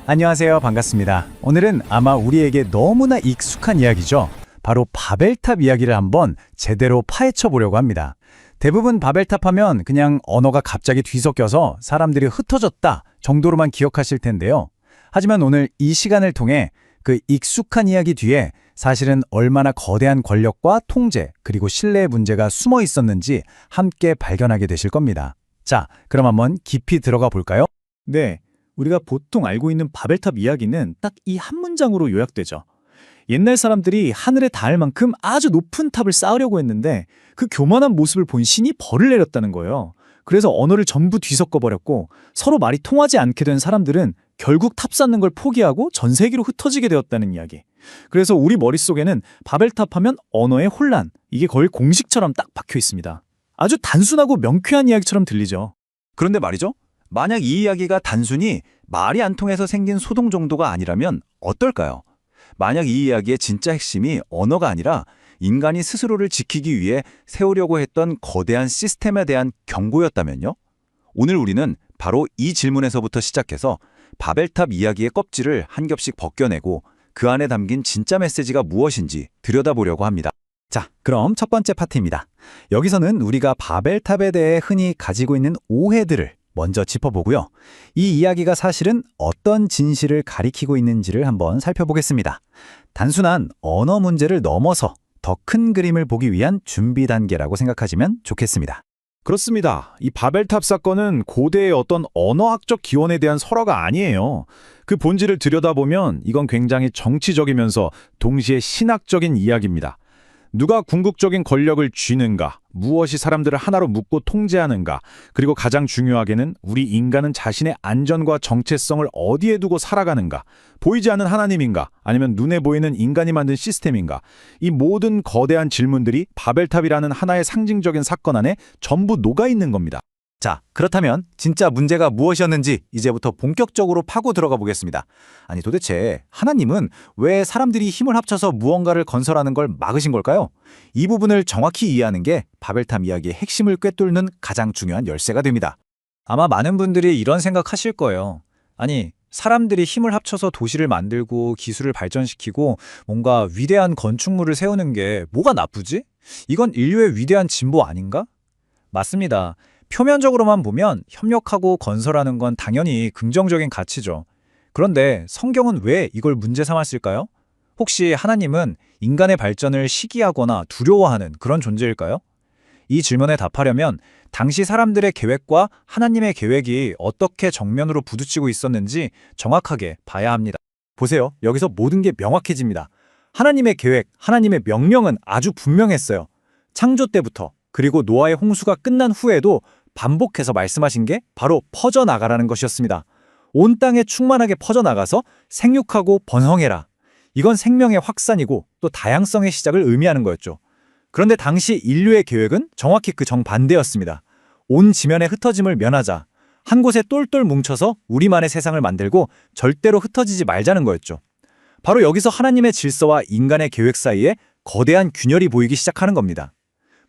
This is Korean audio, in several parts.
안녕하세요. 반갑습니다. 오늘은 아마 우리에게 너무나 익숙한 이야기죠. 바로 바벨탑 이야기를 한번 제대로 파헤쳐 보려고 합니다. 대부분 바벨탑 하면 그냥 언어가 갑자기 뒤섞여서 사람들이 흩어졌다 정도로만 기억하실 텐데요. 하지만 오늘 이 시간을 통해 그 익숙한 이야기 뒤에 사실은 얼마나 거대한 권력과 통제 그리고 신뢰의 문제가 숨어 있었는지 함께 발견하게 되실 겁니다. 자, 그럼 한번 깊이 들어가 볼까요? 네, 우리가 보통 알고 있는 바벨탑 이야기는 딱 이 한 문장으로 요약되죠. 옛날 사람들이 하늘에 닿을 만큼 아주 높은 탑을 쌓으려고 했는데 그 교만한 모습을 본 신이 벌을 내렸다는 거예요. 그래서 언어를 전부 뒤섞어버렸고 서로 말이 통하지 않게 된 사람들은 결국 탑 쌓는 걸 포기하고 전 세계로 흩어지게 되었다는 이야기. 그래서 우리 머릿속에는 바벨탑 하면 언어의 혼란, 이게 거의 공식처럼 딱 박혀 있습니다. 아주 단순하고 명쾌한 이야기처럼 들리죠. 그런데 말이죠. 만약 이 이야기가 단순히 말이 안 통해서 생긴 소동 정도가 아니라면 어떨까요? 만약 이 이야기의 진짜 핵심이 언어가 아니라 인간이 스스로를 지키기 위해 세우려고 했던 거대한 시스템에 대한 경고였다면요? 오늘 우리는 바로 이 질문에서부터 시작해서 바벨탑 이야기의 껍질을 한 겹씩 벗겨내고 그 안에 담긴 진짜 메시지가 무엇인지 들여다보려고 합니다. 자, 그럼 첫 번째 파트입니다. 여기서는 우리가 바벨탑에 대해 흔히 가지고 있는 오해들을 먼저 짚어보고요. 이 이야기가 사실은 어떤 진실을 가리키고 있는지를 한번 살펴보겠습니다. 단순한 언어 문제를 넘어서 더 큰 그림을 보기 위한 준비 단계라고 생각하시면 좋겠습니다. 그렇습니다. 이 바벨탑 사건은 고대의 어떤 언어학적 기원에 대한 설화가 아니에요. 그 본질을 들여다보면 이건 굉장히 정치적이면서 동시에 신학적인 이야기입니다. 누가 궁극적인 권력을 쥐는가, 무엇이 사람들을 하나로 묶고 통제하는가, 그리고 가장 중요하게는 우리 인간은 자신의 안전과 정체성을 어디에 두고 살아가는가, 보이지 않는 하나님인가, 아니면 눈에 보이는 인간이 만든 시스템인가, 이 모든 거대한 질문들이 바벨탑이라는 하나의 상징적인 사건 안에 전부 녹아있는 겁니다. 자, 그렇다면 진짜 문제가 무엇이었는지 이제부터 본격적으로 파고 들어가 보겠습니다. 아니, 도대체 하나님은 왜 사람들이 힘을 합쳐서 무언가를 건설하는 걸 막으신 걸까요? 이 부분을 정확히 이해하는 게 바벨탑 이야기의 핵심을 꿰뚫는 가장 중요한 열쇠가 됩니다. 아마 많은 분들이 이런 생각하실 거예요. 아니, 사람들이 힘을 합쳐서 도시를 만들고 기술을 발전시키고 뭔가 위대한 건축물을 세우는 게 뭐가 나쁘지? 이건 인류의 위대한 진보 아닌가? 맞습니다. 표면적으로만 보면 협력하고 건설하는 건 당연히 긍정적인 가치죠. 그런데 성경은 왜 이걸 문제 삼았을까요? 혹시 하나님은 인간의 발전을 시기하거나 두려워하는 그런 존재일까요? 이 질문에 답하려면 당시 사람들의 계획과 하나님의 계획이 어떻게 정면으로 부딪히고 있었는지 정확하게 봐야 합니다. 보세요. 여기서 모든 게 명확해집니다. 하나님의 계획, 하나님의 명령은 아주 분명했어요. 창조 때부터, 그리고 노아의 홍수가 끝난 후에도 반복해서 말씀하신 게 바로 퍼져나가라는 것이었습니다. 온 땅에 충만하게 퍼져나가서 생육하고 번성해라. 이건 생명의 확산이고 또 다양성의 시작을 의미하는 거였죠. 그런데 당시 인류의 계획은 정확히 그 정반대였습니다. 온 지면의 흩어짐을 면하자. 한 곳에 똘똘 뭉쳐서 우리만의 세상을 만들고 절대로 흩어지지 말자는 거였죠. 바로 여기서 하나님의 질서와 인간의 계획 사이에 거대한 균열이 보이기 시작하는 겁니다.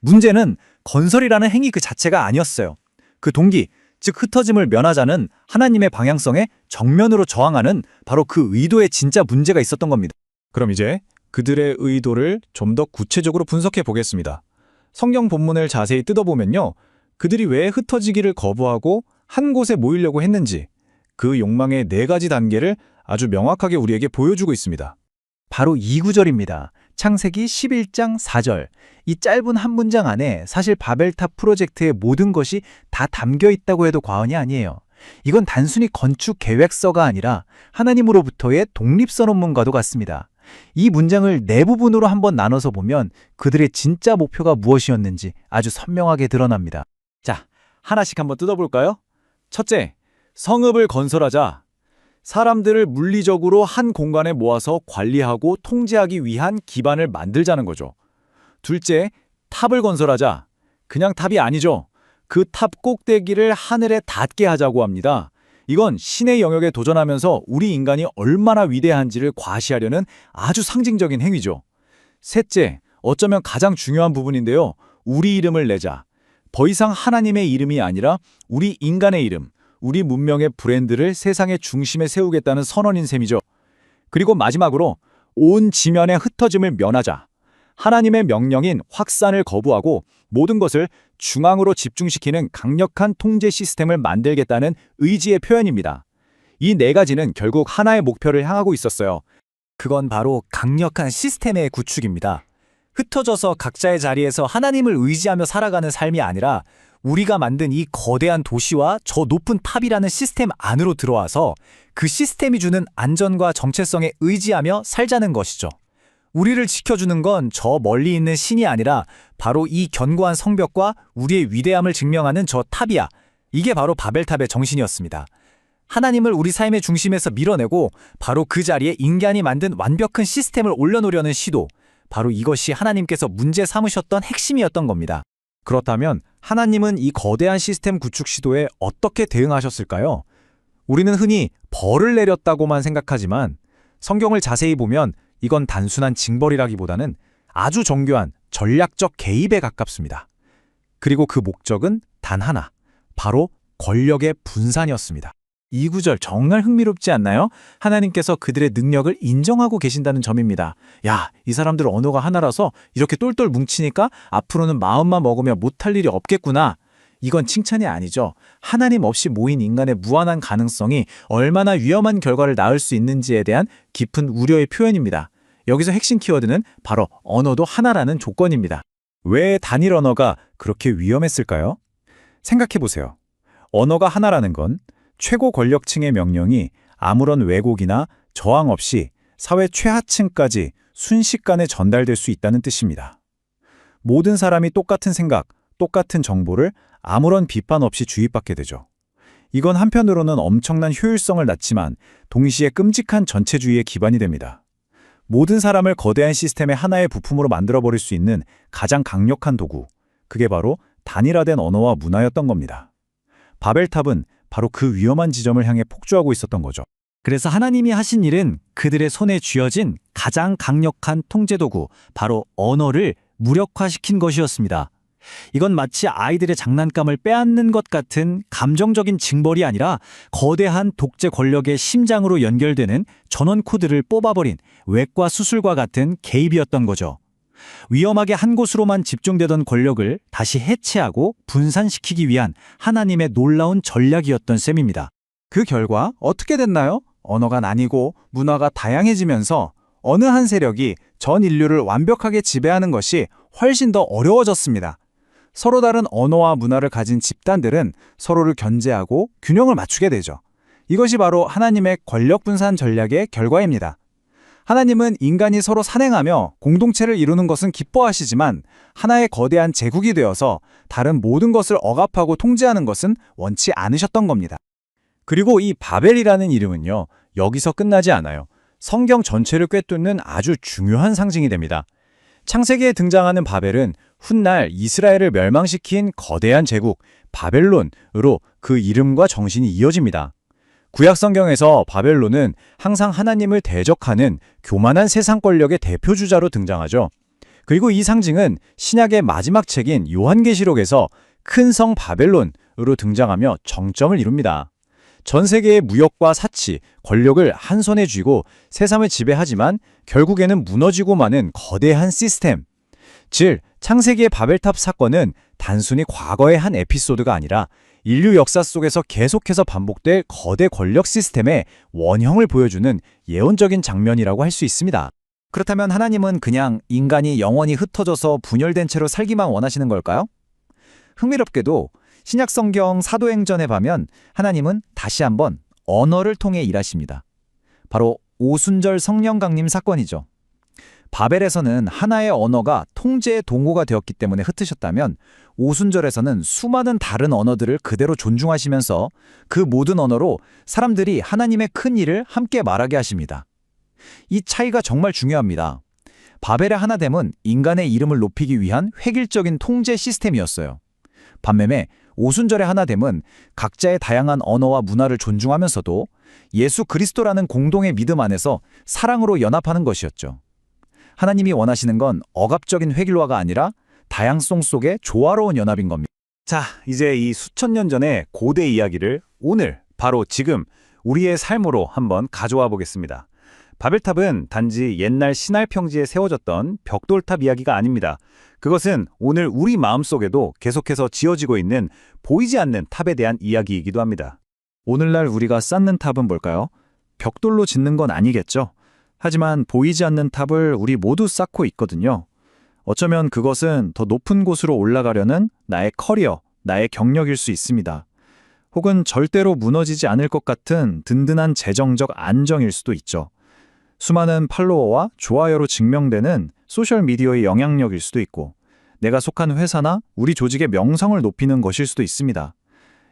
문제는 건설이라는 행위 그 자체가 아니었어요. 그 동기, 즉 흩어짐을 면하자는 하나님의 방향성에 정면으로 저항하는 바로 그 의도에 진짜 문제가 있었던 겁니다. 그럼 이제 그들의 의도를 좀 더 구체적으로 분석해 보겠습니다. 성경 본문을 자세히 뜯어보면요. 그들이 왜 흩어지기를 거부하고 한 곳에 모이려고 했는지 그 욕망의 4가지 단계를 아주 명확하게 우리에게 보여주고 있습니다. 바로 이 구절입니다. 창세기 11장 4절. 이 짧은 한 문장 안에 사실 바벨탑 프로젝트의 모든 것이 다 담겨 있다고 해도 과언이 아니에요. 이건 단순히 건축 계획서가 아니라 하나님으로부터의 독립선언문과도 같습니다. 이 문장을 4부분으로 한번 나눠서 보면 그들의 진짜 목표가 무엇이었는지 아주 선명하게 드러납니다. 자, 하나씩 한번 뜯어볼까요? 첫째, 성읍을 건설하자. 사람들을 물리적으로 한 공간에 모아서 관리하고 통제하기 위한 기반을 만들자는 거죠. 둘째, 탑을 건설하자. 그냥 탑이 아니죠. 그 탑 꼭대기를 하늘에 닿게 하자고 합니다. 이건 신의 영역에 도전하면서 우리 인간이 얼마나 위대한지를 과시하려는 아주 상징적인 행위죠. 셋째, 어쩌면 가장 중요한 부분인데요. 우리 이름을 내자. 더 이상 하나님의 이름이 아니라 우리 인간의 이름, 우리 문명의 브랜드를 세상의 중심에 세우겠다는 선언인 셈이죠. 그리고 마지막으로 온 지면의 흩어짐을 면하자. 하나님의 명령인 확산을 거부하고 모든 것을 중앙으로 집중시키는 강력한 통제 시스템을 만들겠다는 의지의 표현입니다. 이 네 가지는 결국 하나의 목표를 향하고 있었어요. 그건 바로 강력한 시스템의 구축입니다. 흩어져서 각자의 자리에서 하나님을 의지하며 살아가는 삶이 아니라 우리가 만든 이 거대한 도시와 저 높은 탑이라는 시스템 안으로 들어와서 그 시스템이 주는 안전과 정체성에 의지하며 살자는 것이죠. 우리를 지켜주는 건 저 멀리 있는 신이 아니라 바로 이 견고한 성벽과 우리의 위대함을 증명하는 저 탑이야. 이게 바로 바벨탑의 정신이었습니다. 하나님을 우리 삶의 중심에서 밀어내고 바로 그 자리에 인간이 만든 완벽한 시스템을 올려놓으려는 시도. 바로 이것이 하나님께서 문제 삼으셨던 핵심이었던 겁니다. 그렇다면 하나님은 이 거대한 시스템 구축 시도에 어떻게 대응하셨을까요? 우리는 흔히 벌을 내렸다고만 생각하지만 성경을 자세히 보면 이건 단순한 징벌이라기보다는 아주 정교한 전략적 개입에 가깝습니다. 그리고 그 목적은 단 하나, 바로 권력의 분산이었습니다. 이 구절 정말 흥미롭지 않나요? 하나님께서 그들의 능력을 인정하고 계신다는 점입니다. 야, 이 사람들 언어가 하나라서 이렇게 똘똘 뭉치니까 앞으로는 마음만 먹으면 못할 일이 없겠구나. 이건 칭찬이 아니죠. 하나님 없이 모인 인간의 무한한 가능성이 얼마나 위험한 결과를 낳을 수 있는지에 대한 깊은 우려의 표현입니다. 여기서 핵심 키워드는 바로 언어도 하나라는 조건입니다. 왜 단일 언어가 그렇게 위험했을까요? 생각해보세요. 언어가 하나라는 건 최고 권력층의 명령이 아무런 왜곡이나 저항 없이 사회 최하층까지 순식간에 전달될 수 있다는 뜻입니다. 모든 사람이 똑같은 생각, 똑같은 정보를 아무런 비판 없이 주입받게 되죠. 이건 한편으로는 엄청난 효율성을 낳지만 동시에 끔찍한 전체주의의 기반이 됩니다. 모든 사람을 거대한 시스템의 하나의 부품으로 만들어버릴 수 있는 가장 강력한 도구, 그게 바로 단일화된 언어와 문화였던 겁니다. 바벨탑은 바로 그 위험한 지점을 향해 폭주하고 있었던 거죠. 그래서 하나님이 하신 일은 그들의 손에 쥐어진 가장 강력한 통제도구, 바로 언어를 무력화시킨 것이었습니다. 이건 마치 아이들의 장난감을 빼앗는 것 같은 감정적인 징벌이 아니라 거대한 독재 권력의 심장으로 연결되는 전원 코드를 뽑아버린 외과 수술과 같은 개입이었던 거죠. 위험하게 한 곳으로만 집중되던 권력을 다시 해체하고 분산시키기 위한 하나님의 놀라운 전략이었던 셈입니다. 그 결과 어떻게 됐나요? 언어가 나뉘고 문화가 다양해지면서 어느 한 세력이 전 인류를 완벽하게 지배하는 것이 훨씬 더 어려워졌습니다. 서로 다른 언어와 문화를 가진 집단들은 서로를 견제하고 균형을 맞추게 되죠. 이것이 바로 하나님의 권력 분산 전략의 결과입니다. 하나님은 인간이 서로 산행하며 공동체를 이루는 것은 기뻐하시지만 하나의 거대한 제국이 되어서 다른 모든 것을 억압하고 통제하는 것은 원치 않으셨던 겁니다. 그리고 이 바벨이라는 이름은요, 여기서 끝나지 않아요. 성경 전체를 꿰뚫는 아주 중요한 상징이 됩니다. 창세기에 등장하는 바벨은 훗날 이스라엘을 멸망시킨 거대한 제국 바벨론으로 그 이름과 정신이 이어집니다. 구약 성경에서 바벨론은 항상 하나님을 대적하는 교만한 세상 권력의 대표주자로 등장하죠. 그리고 이 상징은 신약의 마지막 책인 요한계시록에서 큰 성 바벨론으로 등장하며 정점을 이룹니다. 전 세계의 무역과 사치, 권력을 한 손에 쥐고 세상을 지배하지만 결국에는 무너지고 마는 거대한 시스템. 즉, 창세기의 바벨탑 사건은 단순히 과거의 한 에피소드가 아니라 인류 역사 속에서 계속해서 반복될 거대 권력 시스템의 원형을 보여주는 예언적인 장면이라고 할 수 있습니다. 그렇다면 하나님은 그냥 인간이 영원히 흩어져서 분열된 채로 살기만 원하시는 걸까요? 흥미롭게도 신약 성경 사도행전에 보면 하나님은 다시 한번 언어를 통해 일하십니다. 바로 오순절 성령 강림 사건이죠. 바벨에서는 하나의 언어가 통제의 동호가 되었기 때문에 흩으셨다면 오순절에서는 수많은 다른 언어들을 그대로 존중하시면서 그 모든 언어로 사람들이 하나님의 큰 일을 함께 말하게 하십니다. 이 차이가 정말 중요합니다. 바벨의 하나됨은 인간의 이름을 높이기 위한 획일적인 통제 시스템이었어요. 반면에 오순절의 하나됨은 각자의 다양한 언어와 문화를 존중하면서도 예수 그리스도라는 공동의 믿음 안에서 사랑으로 연합하는 것이었죠. 하나님이 원하시는 건 억압적인 획일화가 아니라 다양성 속의 조화로운 연합인 겁니다. 자, 이제 이 수천 년 전의 고대 이야기를 오늘, 바로 지금 우리의 삶으로 한번 가져와 보겠습니다. 바벨탑은 단지 옛날 신할 평지에 세워졌던 벽돌탑 이야기가 아닙니다. 그것은 오늘 우리 마음속에도 계속해서 지어지고 있는 보이지 않는 탑에 대한 이야기이기도 합니다. 오늘날 우리가 쌓는 탑은 뭘까요? 벽돌로 짓는 건 아니겠죠. 하지만 보이지 않는 탑을 우리 모두 쌓고 있거든요. 어쩌면 그것은 더 높은 곳으로 올라가려는 나의 커리어, 나의 경력일 수 있습니다. 혹은 절대로 무너지지 않을 것 같은 든든한 재정적 안정일 수도 있죠. 수많은 팔로워와 좋아요로 증명되는 소셜미디어의 영향력일 수도 있고, 내가 속한 회사나 우리 조직의 명성을 높이는 것일 수도 있습니다.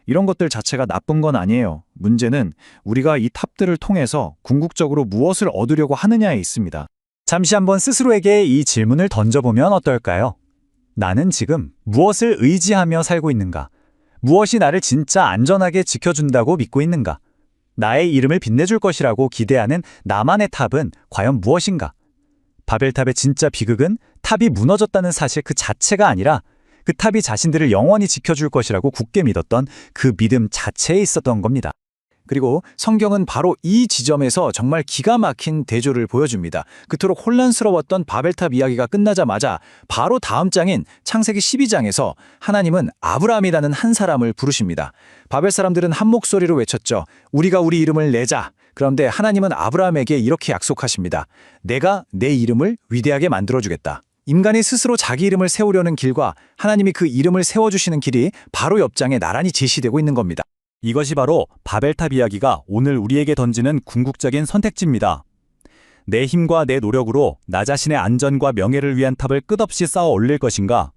이런 것들 자체가 나쁜 건 아니에요. 문제는 우리가 이 탑들을 통해서 궁극적으로 무엇을 얻으려고 하느냐에 있습니다. 잠시 한번 스스로에게 이 질문을 던져보면 어떨까요? 나는 지금 무엇을 의지하며 살고 있는가? 무엇이 나를 진짜 안전하게 지켜준다고 믿고 있는가? 나의 이름을 빛내줄 것이라고 기대하는 나만의 탑은 과연 무엇인가? 바벨탑의 진짜 비극은 탑이 무너졌다는 사실 그 자체가 아니라 그 탑이 자신들을 영원히 지켜줄 것이라고 굳게 믿었던 그 믿음 자체에 있었던 겁니다. 그리고 성경은 바로 이 지점에서 정말 기가 막힌 대조를 보여줍니다. 그토록 혼란스러웠던 바벨탑 이야기가 끝나자마자 바로 다음 장인 창세기 12장에서 하나님은 아브라함이라는 한 사람을 부르십니다. 바벨 사람들은 한 목소리로 외쳤죠. 우리가 우리 이름을 내자. 그런데 하나님은 아브라함에게 이렇게 약속하십니다. 내가 내 이름을 위대하게 만들어주겠다. 인간이 스스로 자기 이름을 세우려는 길과 하나님이 그 이름을 세워주시는 길이 바로 옆장에 나란히 제시되고 있는 겁니다. 이것이 바로 바벨탑 이야기가 오늘 우리에게 던지는 궁극적인 선택지입니다. 내 힘과 내 노력으로 나 자신의 안전과 명예를 위한 탑을 끝없이 쌓아 올릴 것인가?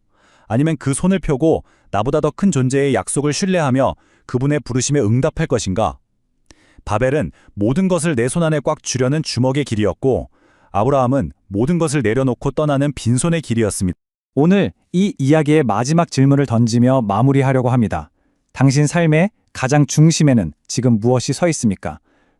아니면 그 손을 펴고 나보다 더 큰 존재의 약속을 신뢰하며 그분의 부르심에 응답할 것인가? 바벨은 모든 것을 내 손 안에 꽉 쥐려는 주먹의 길이었고, 아브라함은 모든 것을 내려놓고 떠나는 빈손의 길이었습니다. 오늘 이 이야기의 마지막 질문을 던지며 마무리하려고 합니다. 당신 삶의 가장 중심에는 지금 무엇이 서 있습니까?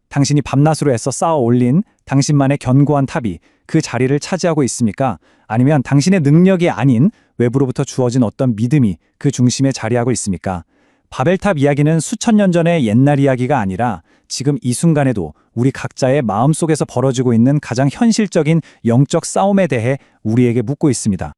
당신이 밤낮으로 애써 쌓아 올린 당신만의 견고한 탑이 그 자리를 차지하고 있습니까? 아니면 당신의 능력이 아닌 외부로부터 주어진 어떤 믿음이 그 중심에 자리하고 있습니까? 바벨탑 이야기는 수천 년 전의 옛날 이야기가 아니라 지금 이 순간에도 우리 각자의 마음속에서 벌어지고 있는 가장 현실적인 영적 싸움에 대해 우리에게 묻고 있습니다.